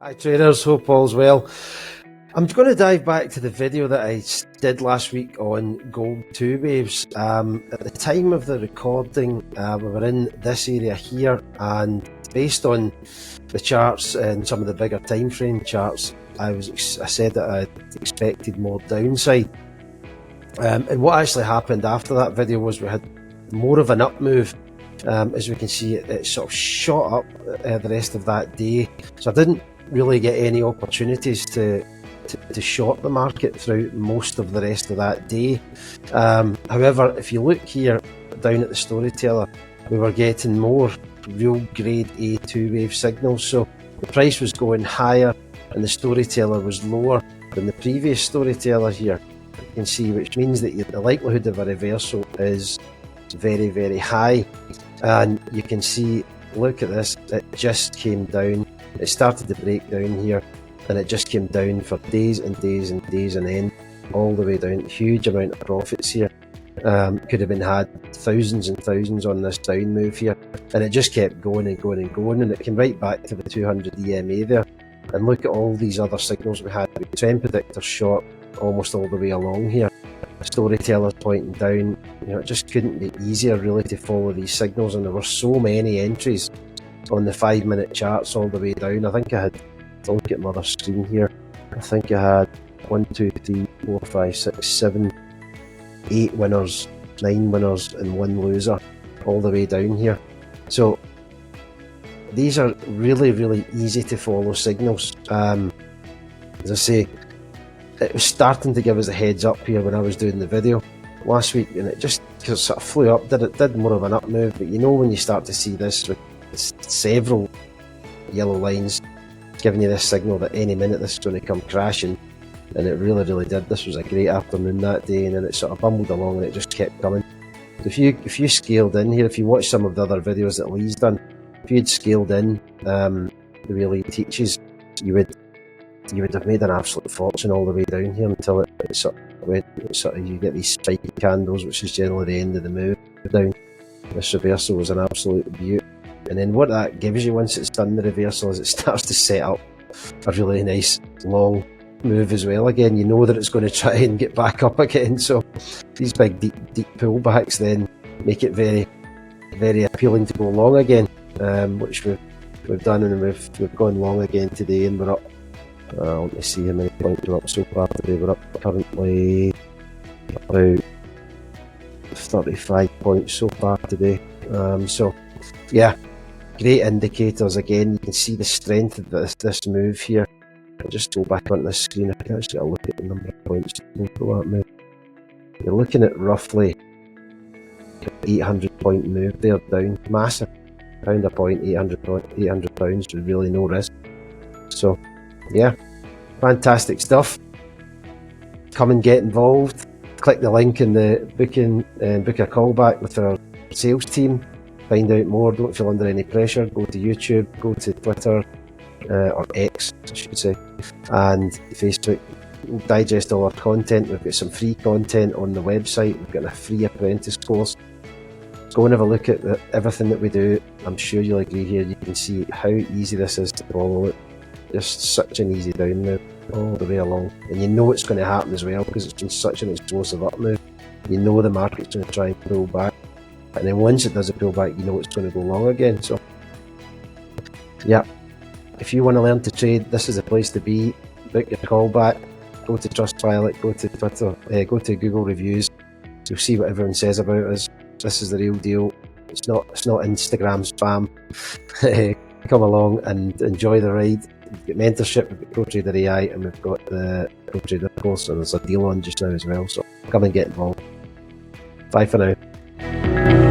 Hi traders, hope all's well. I'm going to dive back to the video that I did last week on gold 2 waves. At the time of the recording, we were in this area here, and based on the charts and some of the bigger time frame charts, I said that I expected more downside. And what actually happened after that video was we had more of an up move. As we can see, it sort of shot up the rest of that day. So I didn't really get any opportunities to short the market throughout most of the rest of that day. However, if you look here down at the Storyteller, we were getting more real grade A2 wave signals. So the price was going higher and the Storyteller was lower than the previous Storyteller here. You can see, which means that the likelihood of a reversal is very, very high. And you can see, look at this, it just came down. It started to break down here and it just came down for days and days and days and then all the way down. Huge amount of profits here. Could have been had thousands and thousands on this down move here, and it just kept going and going and going, and it came right back to the 200 EMA there. And look at all these other signals we had. The Trend Predictor shot almost all the way along here. Storyteller's pointing down. You know, it just couldn't be easier really to follow these signals, and there were so many entries on the 5-minute charts all the way down. I think I had, to look at my other screen here, I think I had 1, 2, 3, 4, 5, 6, 7, 8 winners, 9 winners and 1 loser all the way down here. So these are really, really easy to follow signals. As I say, it was starting to give us a heads up here when I was doing the video last week, and it just sort of flew up, did more of an up move. But you know, when you start to see this with several yellow lines giving you this signal that any minute this is going to come crashing, and it really, really did. This was a great afternoon that day, and then it sort of bumbled along and it just kept coming. So if you scaled in here, if you watch some of the other videos that Lee's done, if you'd scaled in the way Lee teaches, you would have made an absolute fortune all the way down here until it sort of went, you get these spiky candles, which is generally the end of the move down. This reversal was an absolute beauty. And then what that gives you once it's done the reversal is it starts to set up a really nice long move as well. Again, you know that it's going to try and get back up again. So these big deep pullbacks then make it very, very appealing to go long again, which we've done, and we've gone long again today, and we're up. Let me see how many points we're up so far today. We're up currently about 35 points so far today. So yeah, great indicators. Again, you can see the strength of this move here. I'll just go back onto the screen. I can actually get a look at the number of points for that move. You're looking at roughly 800 point move there down. Massive. Pound a point, 800 pounds with really no risk. So yeah, fantastic stuff. Come and get involved. Click the link in the booking and book a call back with our sales team. Find out more. Don't feel under any pressure. Go to YouTube, go to Twitter, or X, I should say, and Facebook. We'll digest all our content. We've got some free content on the website. We've got a free apprentice course. Go and have a look at everything that we do. I'm sure you'll agree here. You can see how easy this is to follow it. Just such an easy down move all the way along, and you know it's going to happen as well because it's been such an explosive up move. You know the market's going to try and pull back, and then once it does a pullback, you know it's going to go long again. So yeah, if you want to learn to trade, this is the place to be. Book your call back. Go to Trustpilot, go to Twitter, go to Google reviews. You'll see what everyone says about us. This is the real deal. It's not Instagram spam. Come along and enjoy the ride. We've got mentorship, we've got Pro Trader AI, and we've got the Pro Trader course, and there's a deal on just now as well. So come and get involved. Bye for now.